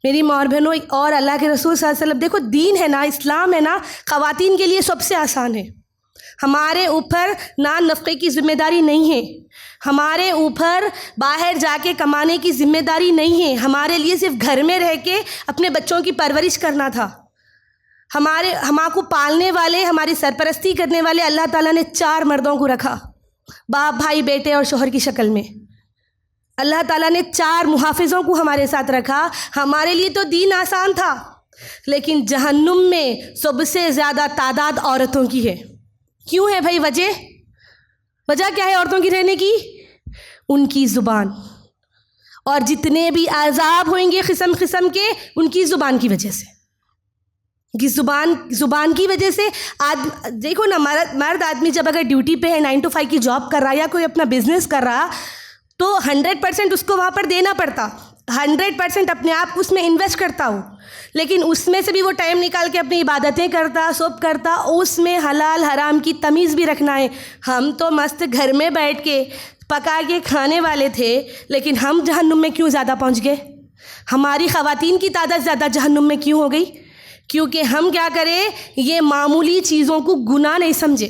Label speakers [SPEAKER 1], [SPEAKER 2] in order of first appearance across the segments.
[SPEAKER 1] میری ماں اور بہنوں، اور اللہ کے رسول صلی اللہ علیہ وسلم، دیکھو دین ہے نا، اسلام ہے نا، خواتین کے لیے سب سے آسان ہے۔ ہمارے اوپر نان نفقے کی ذمہ داری نہیں ہے، ہمارے اوپر باہر جا کے کمانے کی ذمہ داری نہیں ہے، ہمارے لیے صرف گھر میں رہ کے اپنے بچوں کی پرورش کرنا تھا۔ ہمارے کو پالنے والے، ہماری سرپرستی کرنے والے اللہ تعالیٰ نے 4 مردوں کو رکھا، باپ، بھائی، بیٹے اور شوہر کی شکل میں۔ اللہ تعالیٰ نے 4 محافظوں کو ہمارے ساتھ رکھا۔ ہمارے لیے تو دین آسان تھا، لیکن جہنم میں سب سے زیادہ تعداد عورتوں کی ہے۔ کیوں ہے بھائی؟ وجہ کیا ہے عورتوں کی رہنے کی؟ ان کی زبان، اور جتنے بھی عذاب ہوئیں گے قسم قسم کے، ان کی زبان کی وجہ سے، زبان کی وجہ سے۔ دیکھو نا، مرد آدمی جب اگر ڈیوٹی پہ ہے، 9 to 5 کی جاب کر رہا یا کوئی اپنا بزنس کر رہا، تو 100% اس کو وہاں پر دینا پڑتا، 100% اپنے آپ اس میں انویسٹ کرتا ہو، لیکن اس میں سے بھی وہ ٹائم نکال کے اپنی عبادتیں کرتا، سب کرتا، اس میں حلال حرام کی تمیز بھی رکھنا ہے۔ ہم تو مست گھر میں بیٹھ کے پکا کے کھانے والے تھے، لیکن ہم جہنم میں کیوں زیادہ پہنچ گئے؟ ہماری خواتین کی تعداد زیادہ جہنم میں کیوں ہو گئی؟ کیونکہ ہم کیا کریں، یہ معمولی چیزوں کو گناہ نہیں سمجھے،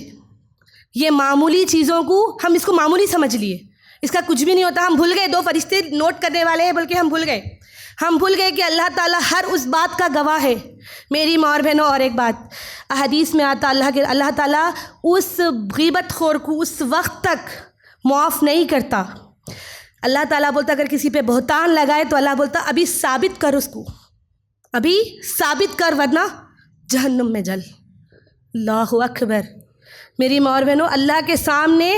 [SPEAKER 1] یہ معمولی چیزوں کو ہم اس کو معمولی سمجھ لیے، اس کا کچھ بھی نہیں ہوتا۔ ہم بھول گئے، 2 فرشتے نوٹ کرنے والے ہیں، بلکہ ہم بھول گئے کہ اللہ تعالیٰ ہر اس بات کا گواہ ہے۔ میری ماں اور بہنوں، اور ایک بات حدیث میں آتا، اللہ تعالیٰ اس غیبت خور کو اس وقت تک معاف نہیں کرتا۔ اللہ تعالیٰ بولتا اگر کسی پہ بہتان لگائے تو اللہ بولتا ابھی ثابت کر، اس کو ابھی ثابت کر، ورنہ جہنم میں جل۔ اللہ اکبر۔ میری ماں اور بہنوں، اللہ کے سامنے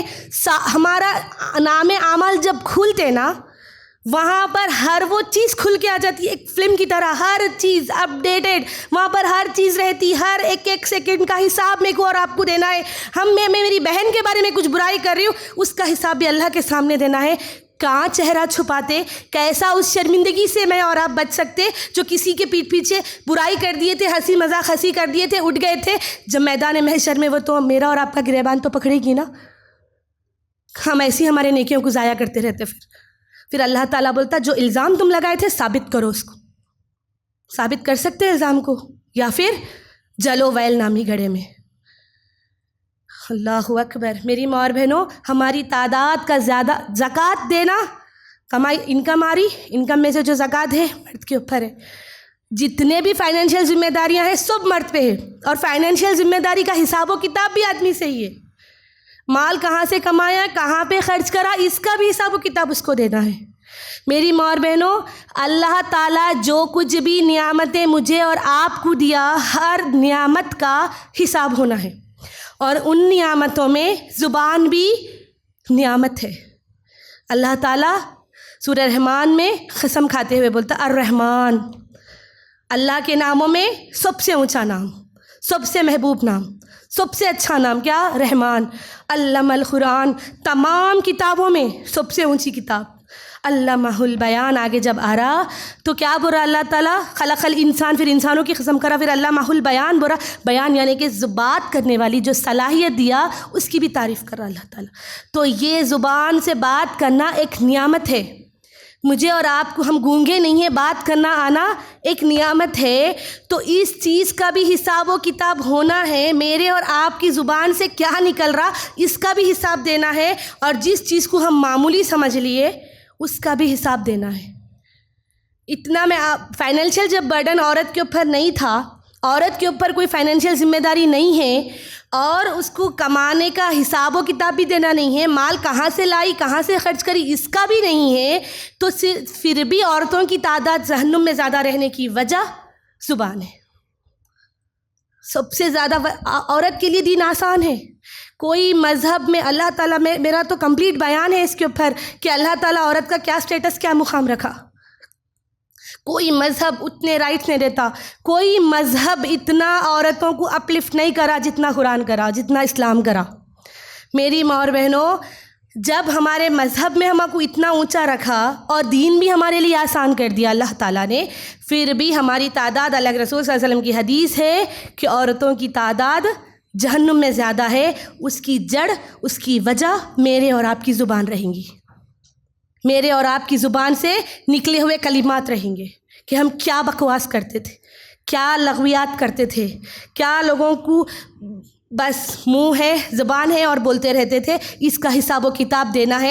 [SPEAKER 1] ہمارا نام اعمال جب کھلتے نا، وہاں پر ہر وہ چیز کھل کے آ جاتی ہے، ایک فلم کی طرح، ہر چیز اپڈیٹڈ، وہاں پر ہر چیز رہتی، ہر ایک سیکنڈ کا حساب میرے کو اور آپ کو دینا ہے۔ میں میری بہن کے بارے میں کچھ برائی کر رہی ہوں، اس کا حساب بھی اللہ کے سامنے دینا ہے۔ کہاں چہرہ چھپاتے، کیسا اس شرمندگی سے میں اور آپ بچ سکتے جو کسی کے پیٹھ پیچھے برائی کر دیے تھے، ہنسی مذاق ہنسی کر دیے تھے، اٹھ گئے تھے، جب میدان محشر میں وہ تو میرا اور آپ کا گریبان تو پکڑے گی نا۔ ہم ایسی ہمارے نیکیوں کو ضائع کرتے رہتے۔ پھر اللہ تعالیٰ بولتا جو الزام تم لگائے تھے ثابت کرو، اس کو ثابت کر سکتے الزام کو، یا پھر جلو ویل نامی گڑھے میں۔ اللہ اکبر۔ میری ماں اور بہنوں، ہماری تعداد کا زیادہ زکوٰۃ دینا، کمائی انکم میں سے جو زکوٰۃ ہے مرد کے اوپر ہے۔ جتنے بھی فائنینشیل ذمہ داریاں ہیں سب مرد پہ ہے، اور فائنینشیل ذمہ داری کا حساب و کتاب بھی آدمی سے ہی ہے۔ مال کہاں سے کمایا، کہاں پہ خرچ کرا، اس کا بھی حساب و کتاب اس کو دینا ہے۔ میری ماں اور بہنوں، اللہ تعالیٰ جو کچھ بھی نعمتیں مجھے اور آپ کو دیا، ہر نعمت کا حساب ہونا ہے، اور ان نعمتوں میں زبان بھی نعمت ہے۔ اللہ تعالیٰ سورہ رحمان میں قسم کھاتے ہوئے بولتا الرحمن، اللہ کے ناموں میں سب سے اونچا نام، سب سے محبوب نام، سب سے اچھا نام کیا؟ رحمان۔ علم القرآن، تمام کتابوں میں سب سے اونچی کتاب۔ علمہ البیان، آگے جب آ رہا تو کیا بول رہا اللہ تعالیٰ؟ خلق الانسان، پھر انسانوں کی قسم کرا، پھر علمہ البیان بول رہا، بیان یعنی کہ بات کرنے والی جو صلاحیت دیا اس کی بھی تعریف کر رہا اللہ تعالیٰ۔ تو یہ زبان سے بات کرنا ایک نعمت ہے، مجھے اور آپ کو، ہم گونگے نہیں ہیں، بات کرنا آنا ایک نعمت ہے۔ تو اس چیز کا بھی حساب و کتاب ہونا ہے، میرے اور آپ کی زبان سے کیا نکل رہا اس کا بھی حساب دینا ہے، اور جس چیز کو ہم معمولی سمجھ لیے اس کا بھی حساب دینا ہے۔ اتنا میں فائنینشیل جب برڈن عورت کے اوپر نہیں تھا، عورت کے اوپر کوئی فائنینشیل ذمہ داری نہیں ہے، اور اس کو کمانے کا حساب و کتاب بھی دینا نہیں ہے، مال کہاں سے لائی کہاں سے خرچ کری اس کا بھی نہیں ہے، تو پھر بھی عورتوں کی تعداد جہنم میں زیادہ رہنے کی وجہ زبان ہے۔ سب سے زیادہ عورت کے لیے دین آسان ہے۔ کوئی مذہب میں اللہ تعالیٰ میں، میرا تو کمپلیٹ بیان ہے اس کے اوپر کہ اللہ تعالیٰ عورت کا کیا سٹیٹس، کیا مقام رکھا۔ کوئی مذہب اتنے رائٹس نہیں دیتا، کوئی مذہب اتنا عورتوں کو اپلفٹ نہیں کرا جتنا قرآن کرا، جتنا اسلام کرا۔ میری ماں اور بہنوں، جب ہمارے مذہب میں ہم کو اتنا اونچا رکھا اور دین بھی ہمارے لیے آسان کر دیا اللہ تعالیٰ نے، پھر بھی ہماری تعداد، اللہ کے رسول صلی اللہ علیہ وسلم کی حدیث ہے کہ عورتوں کی تعداد جہنم میں زیادہ ہے۔ اس کی جڑ، اس کی وجہ میرے اور آپ کی زبان رہیں گی، میرے اور آپ کی زبان سے نکلے ہوئے کلمات رہیں گے۔ کہ ہم کیا بکواس کرتے تھے، کیا لغویات کرتے تھے، کیا لوگوں کو بس منہ ہے، زبان ہے اور بولتے رہتے تھے. اس کا حساب و کتاب دینا ہے.